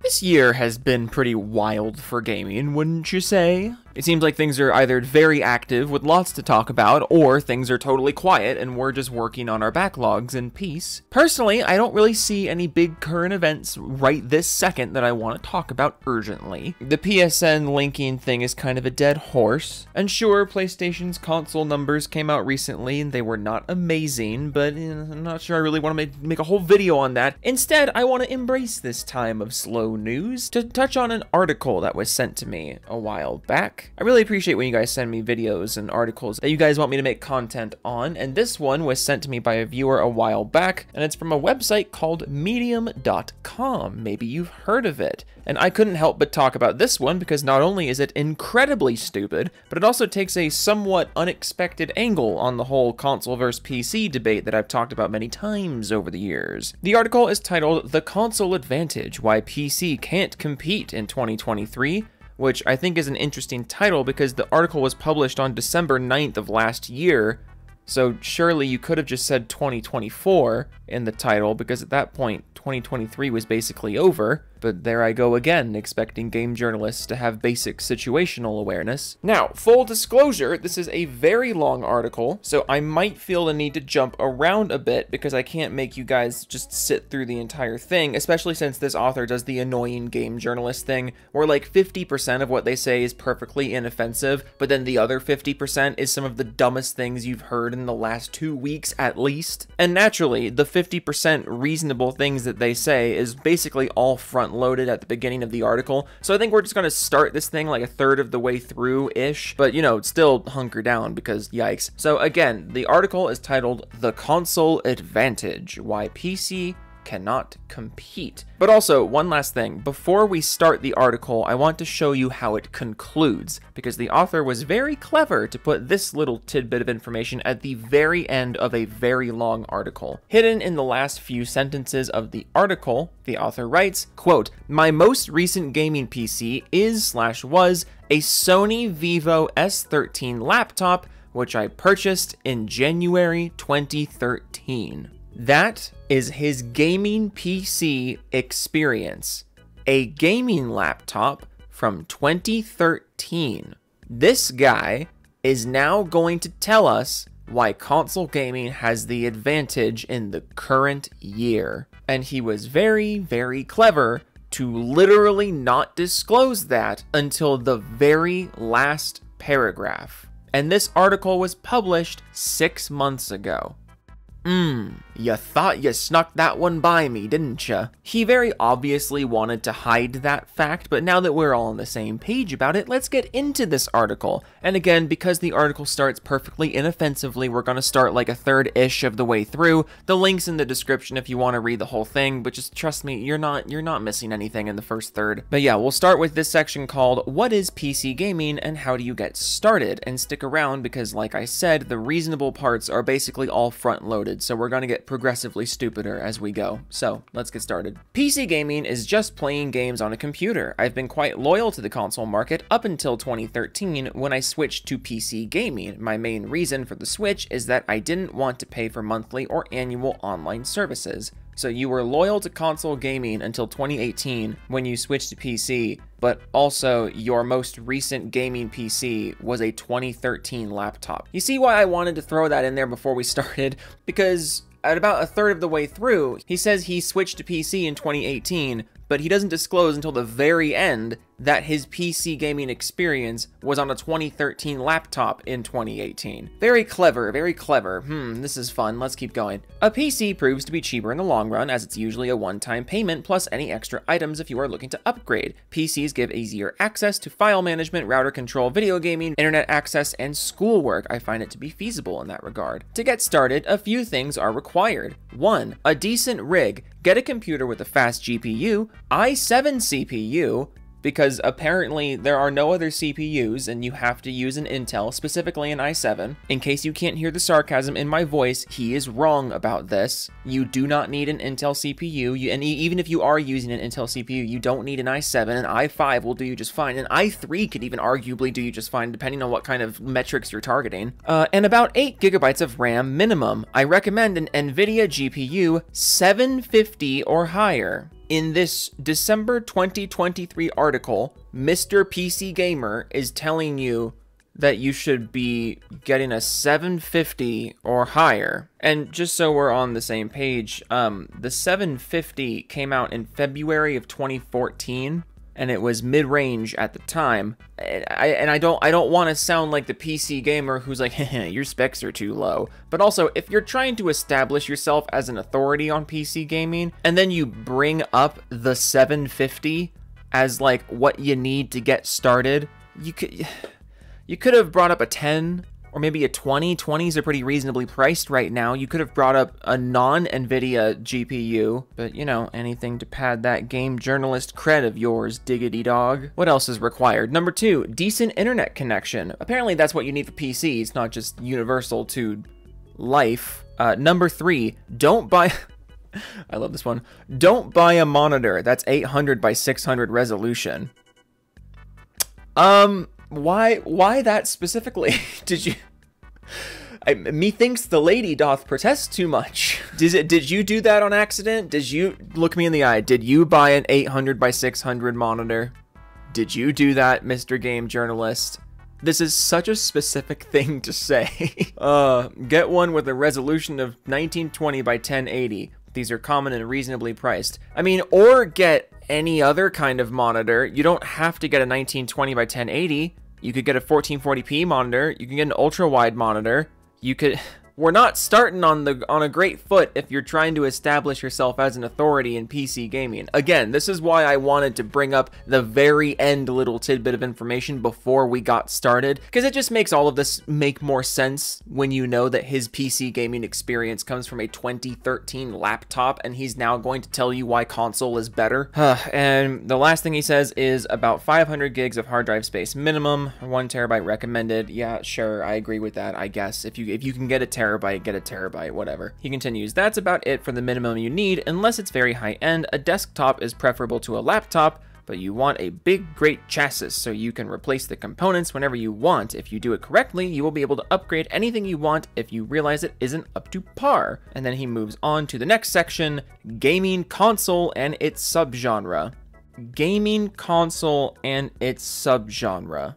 This year has been pretty wild for gaming, wouldn't you say? It seems like things are either very active with lots to talk about, or things are totally quiet and we're just working on our backlogs in peace. Personally, I don't really see any big current events right this second that I want to talk about urgently. The PSN linking thing is kind of a dead horse. And sure, PlayStation's console numbers came out recently and they were not amazing, but I'm not sure I really want to make a whole video on that. Instead, I want to embrace this time of slow news to touch on an article that was sent to me a while back. I really appreciate when you guys send me videos and articles that you guys want me to make content on, and this one was sent to me by a viewer a while back, and it's from a website called medium.com. Maybe you've heard of it. And I couldn't help but talk about this one because not only is it incredibly stupid, but it also takes a somewhat unexpected angle on the whole console versus PC debate that I've talked about many times over the years. The article is titled "The Console Advantage: Why PC Can't Compete in 2023, which I think is an interesting title because the article was published on December 9th of last year, so surely you could have just said 2024 in the title because at that point 2023 was basically over. But there I go again, expecting game journalists to have basic situational awareness. Now, full disclosure, this is a very long article, so I might feel the need to jump around a bit because I can't make you guys just sit through the entire thing, especially since this author does the annoying game journalist thing, where like 50% of what they say is perfectly inoffensive, but then the other 50% is some of the dumbest things you've heard in the last 2 weeks at least. And naturally, the 50% reasonable things that they say is basically all front-loaded at the beginning of the article, so I think we're just going to start this thing like a third of the way through-ish, but you know, still hunker down because yikes. So again, the article is titled "The Console Advantage: Why PC Cannot Compete." But also, one last thing, before we start the article, I want to show you how it concludes, because the author was very clever to put this little tidbit of information at the very end of a very long article. Hidden in the last few sentences of the article, the author writes, quote, "My most recent gaming PC is/was a Sony Vivo S13 laptop, which I purchased in January 2013. That is his gaming PC experience. A gaming laptop from 2013. This guy is now going to tell us why console gaming has the advantage in the current year. And he was very, very clever to literally not disclose that until the very last paragraph. And this article was published 6 months ago. You thought you snuck that one by me, didn't ya? He very obviously wanted to hide that fact, but now that we're all on the same page about it, let's get into this article. And again, because the article starts perfectly inoffensively, we're gonna start like a third-ish of the way through. The link's in the description if you want to read the whole thing, but just trust me, you're not missing anything in the first third. But yeah, we'll start with this section called "What is PC Gaming and How Do You Get Started?" And stick around because, like I said, the reasonable parts are basically all front-loaded, so we're gonna get progressively stupider as we go. So let's get started. PC gaming is just playing games on a computer. I've been quite loyal to the console market up until 2013 when I switched to PC gaming. My main reason for the switch is that I didn't want to pay for monthly or annual online services. So you were loyal to console gaming until 2018 when you switched to PC, but also your most recent gaming PC was a 2013 laptop. You see why I wanted to throw that in there before we started? Because at about a third of the way through, he says he switched to PC in 2018, but he doesn't disclose until the very end that his PC gaming experience was on a 2013 laptop in 2018. Very clever, very clever. This is fun, let's keep going. A PC proves to be cheaper in the long run as it's usually a one-time payment plus any extra items if you are looking to upgrade. PCs give easier access to file management, router control, video gaming, internet access, and schoolwork. I find it to be feasible in that regard. To get started, a few things are required. 1. A decent rig. Get a computer with a fast GPU, i7 CPU, because apparently there are no other CPUs and you have to use an Intel, specifically an i7. In case you can't hear the sarcasm in my voice, he is wrong about this. You do not need an Intel CPU, and even if you are using an Intel CPU, you don't need an i7. An i5 will do you just fine. An i3 could even arguably do you just fine, depending on what kind of metrics you're targeting. And about 8 GB of RAM minimum. I recommend an NVIDIA GPU 750 or higher. In this December 2023 article, Mr. PC Gamer is telling you that you should be getting a 750 or higher. And just so we're on the same page, the 750 came out in February of 2014, and it was mid-range at the time. And I don't want to sound like the PC gamer who's like, your specs are too low. But also, if you're trying to establish yourself as an authority on PC gaming, and then you bring up the 750 as like what you need to get started, you could have brought up a 10 or maybe a 20. 20s are pretty reasonably priced right now. You could have brought up a non-NVIDIA GPU, but you know, anything to pad that game journalist cred of yours, diggity dog. What else is required? Number 2, decent internet connection. Apparently that's what you need for PCs, not just universal to life. Number 3, don't buy... I love this one. Don't buy a monitor that's 800 by 600 resolution. Why that specifically? Did you... methinks the lady doth protest too much. Did you do that on accident? Did you... Look me in the eye. Did you buy an 800 by 600 monitor? Did you do that, Mr. Game Journalist? This is such a specific thing to say. Get one with a resolution of 1920 by 1080. These are common and reasonably priced. I mean, or get any other kind of monitor. You don't have to get a 1920 by 1080. You could get a 1440p monitor. You can get an ultra-wide monitor. You could... We're not starting on a great foot if you're trying to establish yourself as an authority in PC gaming. Again, this is why I wanted to bring up the very end little tidbit of information before we got started, because it just makes all of this make more sense when you know that his PC gaming experience comes from a 2013 laptop, and he's now going to tell you why console is better. And the last thing he says is about 500 gigs of hard drive space minimum, 1 terabyte recommended. Yeah, sure, I agree with that, I guess. If you can get a terabyte, get a terabyte, whatever. He continues, that's about it for the minimum you need, unless it's very high-end. A desktop is preferable to a laptop, but you want a big, great chassis so you can replace the components whenever you want. If you do it correctly, you will be able to upgrade anything you want if you realize it isn't up to par. And then he moves on to the next section, gaming console and its subgenre. Gaming console and its subgenre.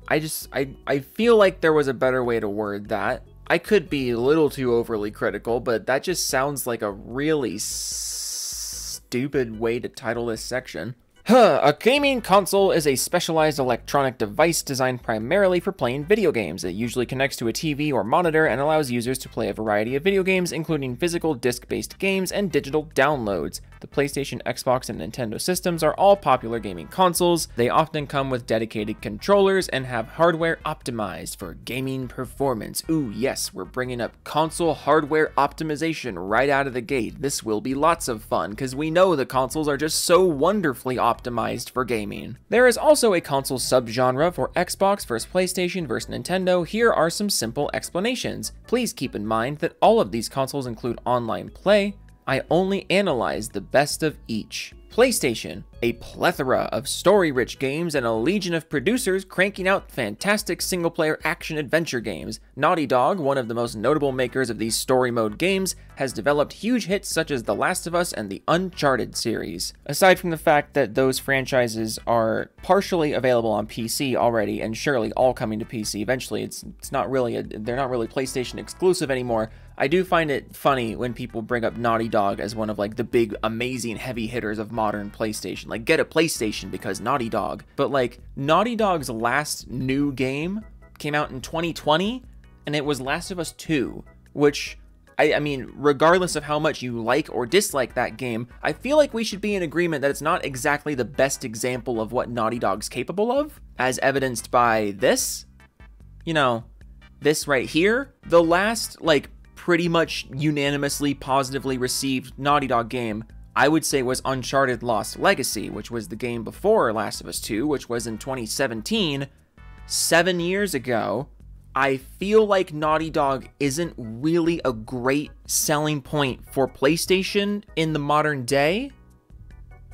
I feel like there was a better way to word that. I could be a little too overly critical, but that just sounds like a really stupid way to title this section. A gaming console is a specialized electronic device designed primarily for playing video games. It usually connects to a TV or monitor and allows users to play a variety of video games, including physical disc-based games and digital downloads. The PlayStation, Xbox, and Nintendo systems are all popular gaming consoles. They often come with dedicated controllers and have hardware optimized for gaming performance. Ooh, yes, we're bringing up console hardware optimization right out of the gate. This will be lots of fun, because we know the consoles are just so wonderfully optimized for gaming. There is also a console subgenre for Xbox versus PlayStation versus Nintendo. Here are some simple explanations. Please keep in mind that all of these consoles include online play. I only analyze the best of each. PlayStation, a plethora of story-rich games and a legion of producers cranking out fantastic single-player action-adventure games. Naughty Dog, one of the most notable makers of these story mode games, has developed huge hits such as The Last of Us and the Uncharted series. Aside from the fact that those franchises are partially available on PC already, and surely all coming to PC eventually, they're not really PlayStation exclusive anymore. I do find it funny when people bring up Naughty Dog as one of like the big amazing heavy hitters of modern PlayStation. Like, get a PlayStation because Naughty Dog. But like, Naughty Dog's last new game came out in 2020, and it was Last of Us 2, which, I mean, regardless of how much you like or dislike that game, I feel like we should be in agreement that it's not exactly the best example of what Naughty Dog's capable of, as evidenced by this. You know, this right here. The last, like, pretty much unanimously positively received Naughty Dog game, I would say, was Uncharted Lost Legacy, which was the game before Last of Us 2, which was in 2017, 7 years ago. I feel like Naughty Dog isn't really a great selling point for PlayStation in the modern day,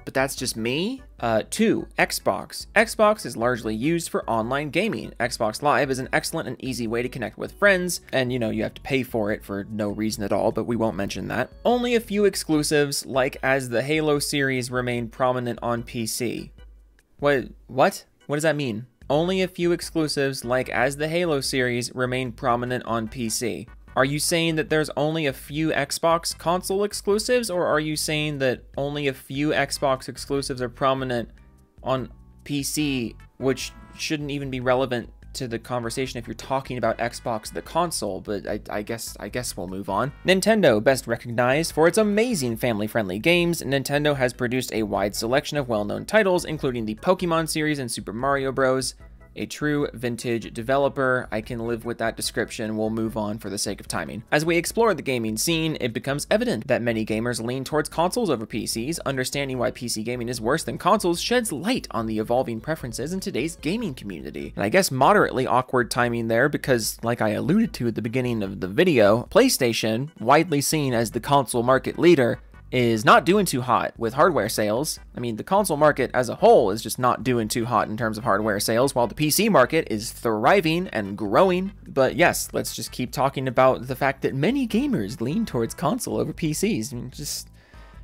but that's just me. 2, Xbox. Xbox is largely used for online gaming. Xbox Live is an excellent and easy way to connect with friends, and you know, you have to pay for it for no reason at all, but we won't mention that. Only a few exclusives, like as the Halo series, remain prominent on PC. What? What does that mean? Only a few exclusives, like as the Halo series, remain prominent on PC. Are you saying that there's only a few Xbox console exclusives, or are you saying that only a few Xbox exclusives are prominent on PC, which shouldn't even be relevant to the conversation if you're talking about Xbox the console? But I guess we'll move on. Nintendo, best recognized for its amazing family-friendly games, Nintendo has produced a wide selection of well-known titles, including the Pokemon series and Super Mario Bros. A true vintage developer. I can live with that description. We'll move on for the sake of timing. As we explore the gaming scene, it becomes evident that many gamers lean towards consoles over PCs. Understanding why PC gaming is worse than consoles sheds light on the evolving preferences in today's gaming community. And I guess moderately awkward timing there because, like I alluded to at the beginning of the video, PlayStation, widely seen as the console market leader, is not doing too hot with hardware sales. I mean, the console market as a whole is just not doing too hot in terms of hardware sales, while the PC market is thriving and growing. But yes, let's just keep talking about the fact that many gamers lean towards console over PCs. And just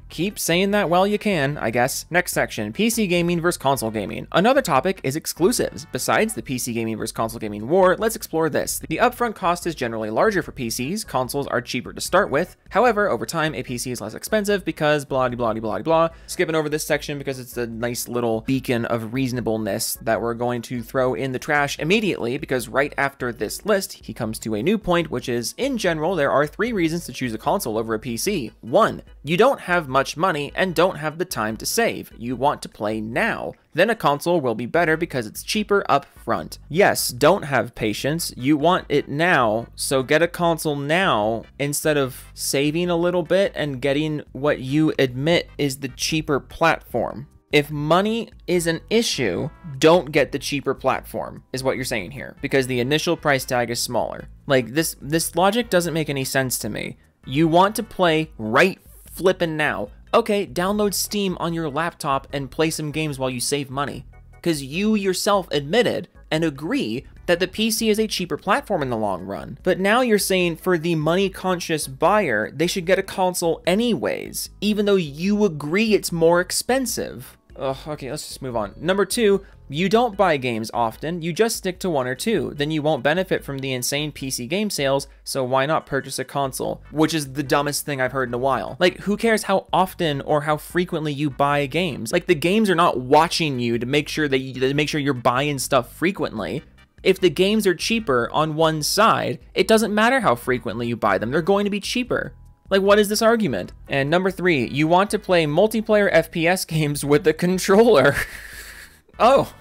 keep saying that while you can, I guess. Next section, PC gaming versus console gaming. Another topic is exclusives. Besides the PC gaming versus console gaming war, let's explore this. The upfront cost is generally larger for PCs. Consoles are cheaper to start with. However, over time, a PC is less expensive because blah blah blah blah. Skipping over this section because it's a nice little beacon of reasonableness that we're going to throw in the trash immediately, because right after this list, he comes to a new point, which is, in general, there are 3 reasons to choose a console over a PC. 1, you don't have much money and don't have the time to save. You want to play now. Then a console will be better because it's cheaper up front. Yes, don't have patience. You want it now, so get a console now instead of saving a little bit and getting what you admit is the cheaper platform. If money is an issue, don't get the cheaper platform, is what you're saying here, because the initial price tag is smaller. Like, this logic doesn't make any sense to me. You want to play right flippin' now. Okay, download Steam on your laptop and play some games while you save money. Because you yourself admitted and agree that the PC is a cheaper platform in the long run. But now you're saying for the money-conscious buyer, they should get a console anyways, even though you agree it's more expensive. Ugh, okay, let's just move on. Number 2, you don't buy games often, you just stick to 1 or 2. Then you won't benefit from the insane PC game sales, so why not purchase a console? Which is the dumbest thing I've heard in a while. Like, who cares how often or how frequently you buy games? Like, the games are not watching you to make sure that you're buying stuff frequently. If the games are cheaper on one side, it doesn't matter how frequently you buy them, they're going to be cheaper. Like, what is this argument? And number 3, you want to play multiplayer FPS games with the controller. Oh.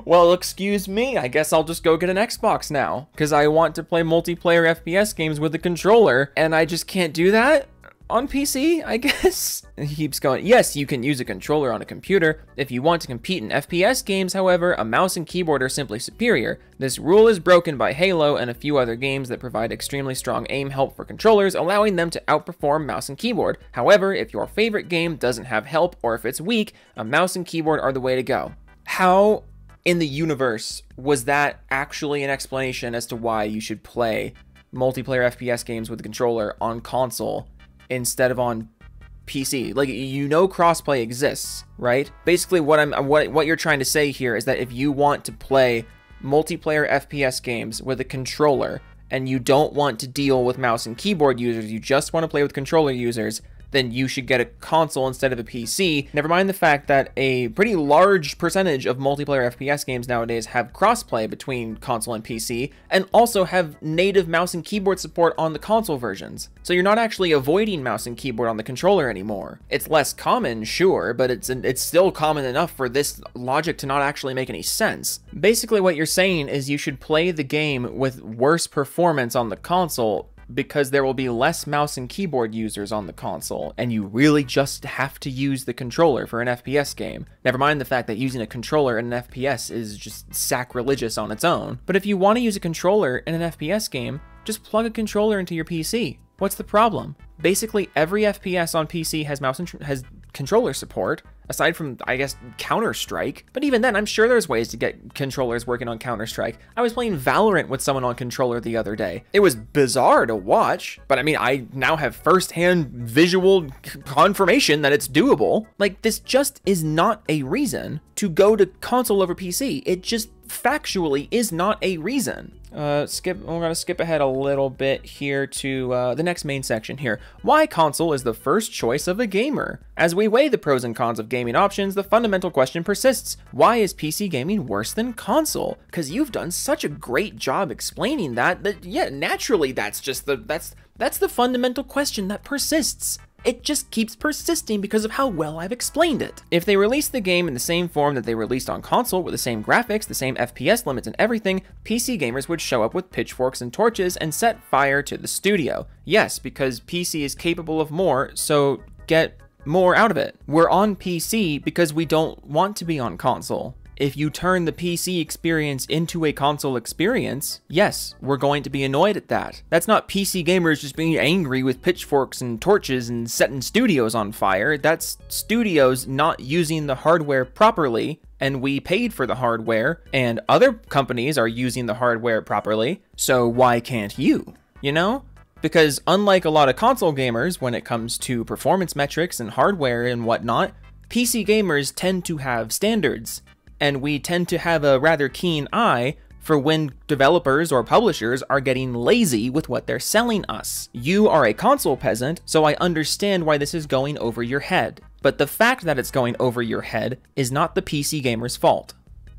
Well, excuse me, I guess I'll just go get an Xbox now, because I want to play multiplayer FPS games with the controller, and I just can't do that on PC, I guess? He keeps going, yes, you can use a controller on a computer. If you want to compete in FPS games, however, a mouse and keyboard are simply superior. This rule is broken by Halo and a few other games that provide extremely strong aim help for controllers, allowing them to outperform mouse and keyboard. However, if your favorite game doesn't have help or if it's weak, a mouse and keyboard are the way to go. How in the universe was that actually an explanation as to why you should play multiplayer FPS games with the controller on console instead of on PC? Like, you know, crossplay exists, right? Basically what you're trying to say here is that if you want to play multiplayer FPS games with a controller and you don't want to deal with mouse and keyboard users, you just want to play with controller users, then you should get a console instead of a PC. Never mind the fact that a pretty large percentage of multiplayer FPS games nowadays have crossplay between console and PC, and also have native mouse and keyboard support on the console versions. So you're not actually avoiding mouse and keyboard on the controller anymore. It's less common, sure, but it's still common enough for this logic to not actually make any sense. Basically what you're saying is you should play the game with worse performance on the console because there will be less mouse and keyboard users on the console, and you really just have to use the controller for an FPS game. Never mind the fact that using a controller in an FPS is just sacrilegious on its own. But if you want to use a controller in an FPS game, just plug a controller into your PC. What's the problem? Basically, every FPS on PC has controller support, aside from, I guess, Counter-Strike. But even then, I'm sure there's ways to get controllers working on Counter-Strike. I was playing Valorant with someone on controller the other day. It was bizarre to watch, but I mean, I now have firsthand visual confirmation that it's doable. Like, this just is not a reason to go to console over PC. It just factually is not a reason. We're gonna skip ahead a little bit here to the next main section here. Why console is the first choice of a gamer? As we weigh the pros and cons of gaming options, the fundamental question persists. Why is PC gaming worse than console? Because you've done such a great job explaining that yeah, naturally that's the fundamental question that persists. It just keeps persisting because of how well I've explained it. If they released the game in the same form that they released on console, with the same graphics, the same FPS limits and everything, PC gamers would show up with pitchforks and torches and set fire to the studio. Yes, because PC is capable of more, so get more out of it. We're on PC because we don't want to be on console. If you turn the PC experience into a console experience, yes, we're going to be annoyed at that. That's not PC gamers just being angry with pitchforks and torches and setting studios on fire. That's studios not using the hardware properly, and we paid for the hardware, and other companies are using the hardware properly, so why can't you? You know? Because unlike a lot of console gamers, when it comes to performance metrics and hardware and whatnot, PC gamers tend to have standards. And we tend to have a rather keen eye for when developers or publishers are getting lazy with what they're selling us. You are a console peasant, so I understand why this is going over your head. But the fact that it's going over your head is not the PC gamer's fault.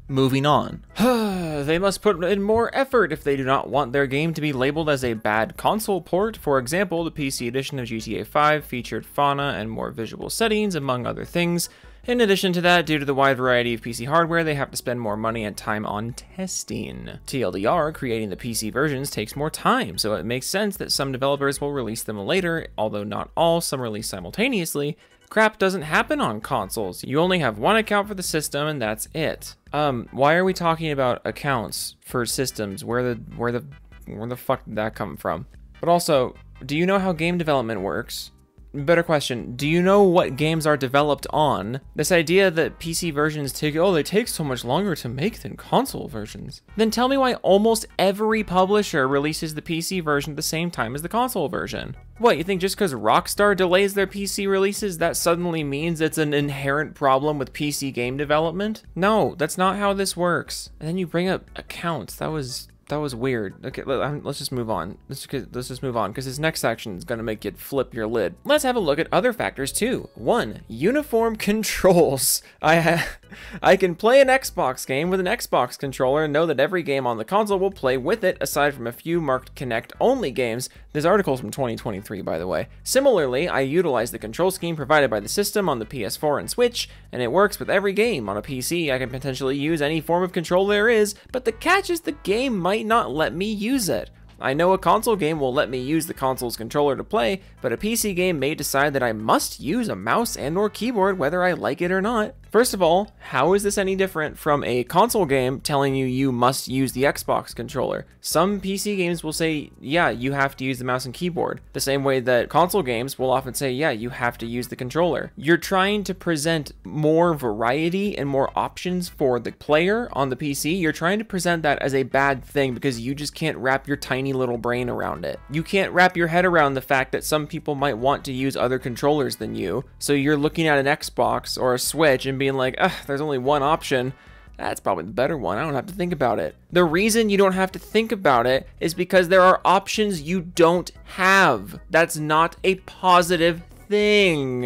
Moving on. They must put in more effort if they do not want their game to be labeled as a bad console port. For example, the PC edition of GTA 5 featured fauna and more visual settings, among other things. In addition to that, due to the wide variety of PC hardware, they have to spend more money and time on testing. TLDR, creating the PC versions takes more time, so it makes sense that some developers will release them later, although not all, some release simultaneously. Crap doesn't happen on consoles. You only have one account for the system and that's it. Why are we talking about accounts for systems? Where the fuck did that come from? But also, do you know how game development works? Better question, do you know what games are developed on? This idea that PC versions they take so much longer to make than console versions. Then tell me why almost every publisher releases the PC version at the same time as the console version. What, you think just because Rockstar delays their PC releases, that suddenly means it's an inherent problem with PC game development? No, that's not how this works. And then you bring up accounts, that was weird. Okay, let's just move on. Let's just move on, because this next section is going to make you flip your lid. Let's have a look at other factors too. 1. Uniform controls. I can play an Xbox game with an Xbox controller and know that every game on the console will play with it, aside from a few marked Kinect-only games. This article's from 2023, by the way. Similarly, I utilize the control scheme provided by the system on the PS4 and Switch, and it works with every game. On a PC, I can potentially use any form of control there is, but the catch is the game might not let me use it. I know a console game will let me use the console's controller to play, but a PC game may decide that I must use a mouse and/or keyboard whether I like it or not. First of all, how is this any different from a console game telling you you must use the Xbox controller? Some PC games will say, yeah, you have to use the mouse and keyboard, the same way that console games will often say, yeah, you have to use the controller. You're trying to present more variety and more options for the player on the PC. You're trying to present that as a bad thing because you just can't wrap your tiny little brain around it. You can't wrap your head around the fact that some people might want to use other controllers than you, so you're looking at an Xbox or a Switch and being like, ugh, there's only one option. That's probably the better one. I don't have to think about it. The reason you don't have to think about it is because there are options you don't have. That's not a positive thing.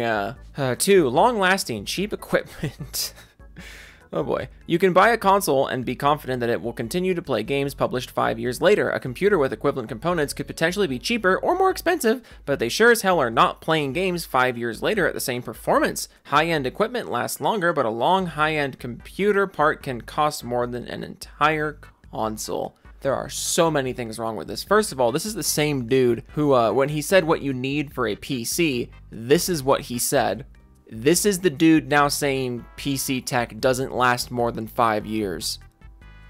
2, long-lasting, cheap equipment. Oh boy. You can buy a console and be confident that it will continue to play games published 5 years later. A computer with equivalent components could potentially be cheaper or more expensive, but they sure as hell are not playing games 5 years later at the same performance. High-end equipment lasts longer, but a long high-end computer part can cost more than an entire console. There are so many things wrong with this. First of all, this is the same dude who, when he said what you need for a PC, this is what he said. This is the dude now saying PC tech doesn't last more than 5 years.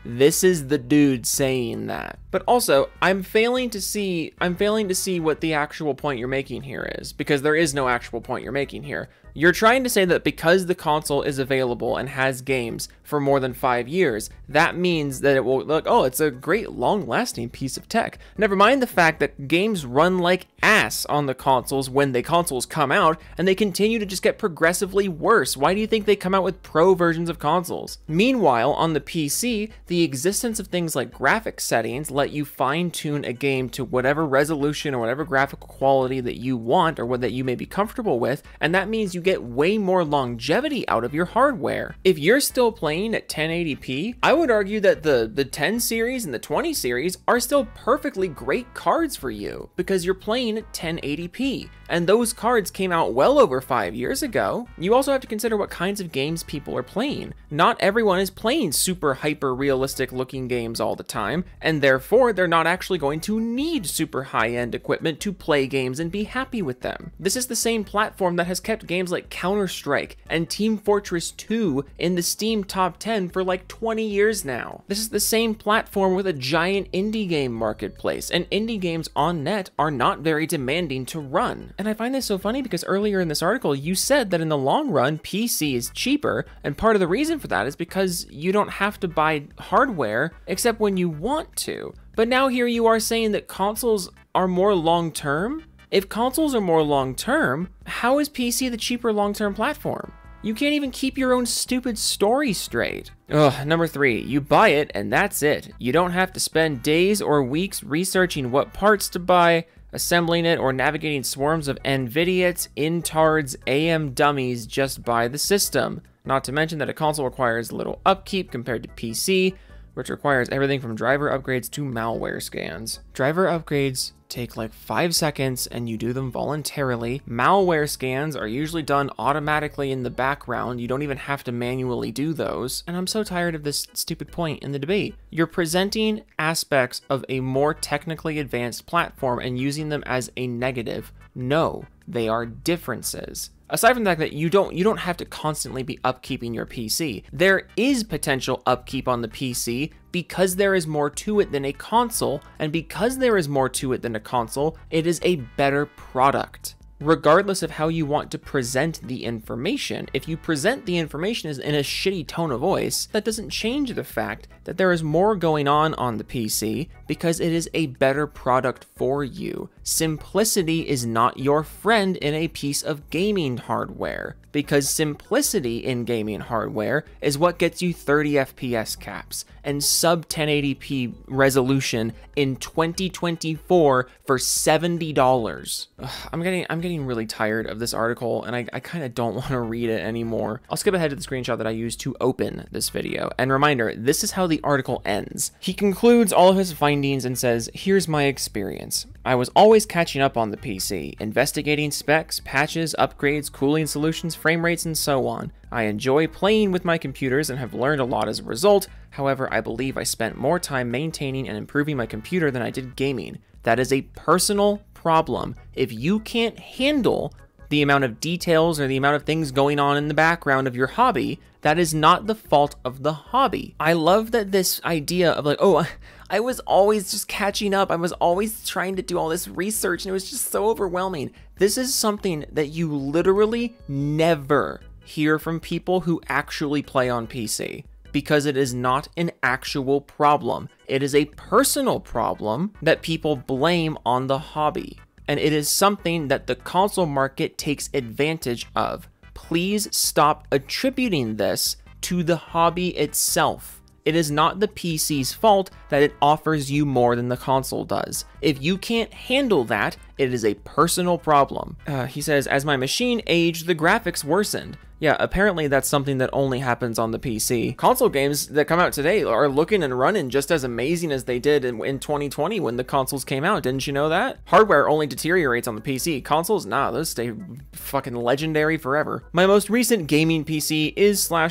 This is the dude saying that. But also, I'm failing to see what the actual point you're making here is, because there is no actual point you're making here. You're trying to say that because the console is available and has games for more than 5 years, that means that it will look, oh, it's a great long-lasting piece of tech. Never mind the fact that games run like ass on the consoles when the consoles come out, and they continue to just get progressively worse. Why do you think they come out with pro versions of consoles? Meanwhile, on the PC, the existence of things like graphics settings let you fine-tune a game to whatever resolution or whatever graphical quality that you want or what that you may be comfortable with, and that means you get way more longevity out of your hardware. If you're still playing at 1080p, I would argue that the 10 series and the 20 series are still perfectly great cards for you because you're playing at 1080p. And those cards came out well over 5 years ago. You also have to consider what kinds of games people are playing. Not everyone is playing super hyper realistic looking games all the time, and therefore they're not actually going to need super high-end equipment to play games and be happy with them. This is the same platform that has kept games like Counter-Strike and Team Fortress 2 in the Steam top 10 for like 20 years now. This is the same platform with a giant indie game marketplace, and indie games on net are not very demanding to run. And I find this so funny because earlier in this article, you said that in the long run, PC is cheaper, and part of the reason for that is because you don't have to buy hardware except when you want to. But now here you are saying that consoles are more long-term? If consoles are more long-term, how is PC the cheaper long-term platform? You can't even keep your own stupid story straight. Ugh, number 3, you buy it and that's it. You don't have to spend days or weeks researching what parts to buy, assembling it, or navigating swarms of NVIDIAs, Intards, AM dummies. Just buy the system. Not to mention that a console requires little upkeep compared to PC, which requires everything from driver upgrades to malware scans. Driver upgrades take like 5 seconds and you do them voluntarily. Malware scans are usually done automatically in the background. You don't even have to manually do those. And I'm so tired of this stupid point in the debate. You're presenting aspects of a more technically advanced platform and using them as a negative. No, they are differences. Aside from the fact that you don't have to constantly be upkeeping your PC, there is potential upkeep on the PC because there is more to it than a console, and because there is more to it than a console, it is a better product. Regardless of how you want to present the information, if you present the information as in a shitty tone of voice, that doesn't change the fact that there is more going on the PC because it is a better product for you. Simplicity is not your friend in a piece of gaming hardware, because simplicity in gaming hardware is what gets you 30 FPS caps and sub 1080p resolution in 2024 for $70. Ugh, I'm getting really tired of this article, and I kind of don't want to read it anymore. I'll skip ahead to the screenshot that I used to open this video. And reminder, this is how the article ends. He concludes all of his findings and says, "Here's my experience. I was always catching up on the PC, investigating specs, patches, upgrades, cooling solutions, frame rates, and so on. I enjoy playing with my computers and have learned a lot as a result. However, I believe I spent more time maintaining and improving my computer than I did gaming. That is a personal problem. If you can't handle the amount of details or the amount of things going on in the background of your hobby, that is not the fault of the hobby." I love that this idea of like, oh, I was always just catching up. I was always trying to do all this research and it was just so overwhelming. This is something that you literally never hear from people who actually play on PC, because it is not an actual problem. It is a personal problem that people blame on the hobby. And it is something that the console market takes advantage of. Please stop attributing this to the hobby itself. It is not the PC's fault that it offers you more than the console does. If you can't handle that, it is a personal problem. He says, "As my machine aged, the graphics worsened." Yeah, apparently that's something that only happens on the PC. Console games that come out today are looking and running just as amazing as they did in 2020 when the consoles came out. Didn't you know that? Hardware only deteriorates on the PC. Consoles, nah, those stay fucking legendary forever. My most recent gaming PC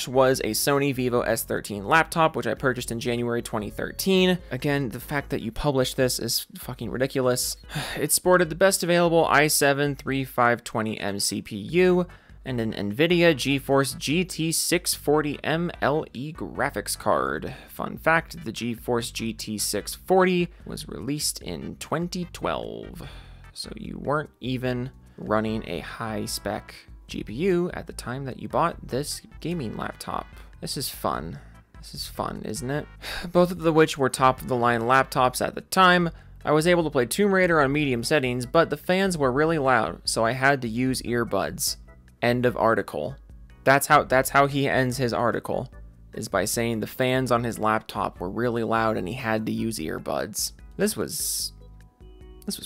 was a Sony Vivo S13 laptop, which I purchased in January 2013. Again, the fact that you published this is fucking ridiculous. It sported the best available i7 3520M CPU, and an NVIDIA GeForce GT 640M LE graphics card. Fun fact, the GeForce GT 640 was released in 2012, so you weren't even running a high-spec GPU at the time that you bought this gaming laptop. This is fun. This is fun, isn't it? Both of which were top-of-the-line laptops at the time. I was able to play Tomb Raider on medium settings, but the fans were really loud, so I had to use earbuds. End of article. That's how he ends his article, is by saying the fans on his laptop were really loud and he had to use earbuds. This was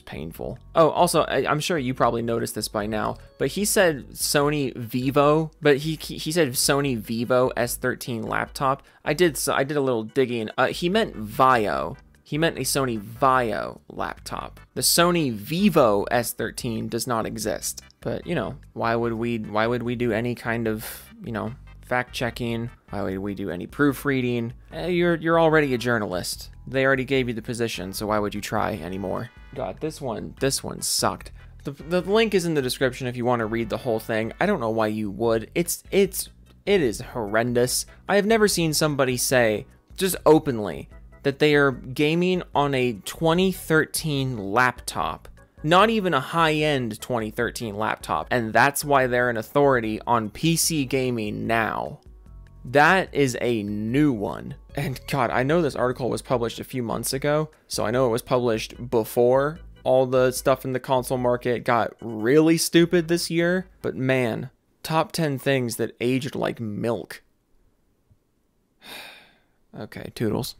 painful. Oh, also, I'm sure you probably noticed this by now, but he said Sony Vivo, but he said Sony Vivo S13 laptop. I did a little digging. He meant Vio. He meant a Sony Vio laptop. The Sony Vivo S13 does not exist. But, you know, why would we do any kind of, you know, fact checking? Why would we do any proofreading? You're already a journalist. They already gave you the position, so why would you try anymore? God, this one sucked. The link is in the description if you want to read the whole thing. I don't know why you would. It is horrendous. I have never seen somebody say, just openly, that they are gaming on a 2013 laptop. Not even a high-end 2013 laptop. And that's why they're an authority on PC gaming now. That is a new one. And God, I know this article was published a few months ago, so I know it was published before all the stuff in the console market got really stupid this year. But man, top 10 things that aged like milk. Okay, toodles.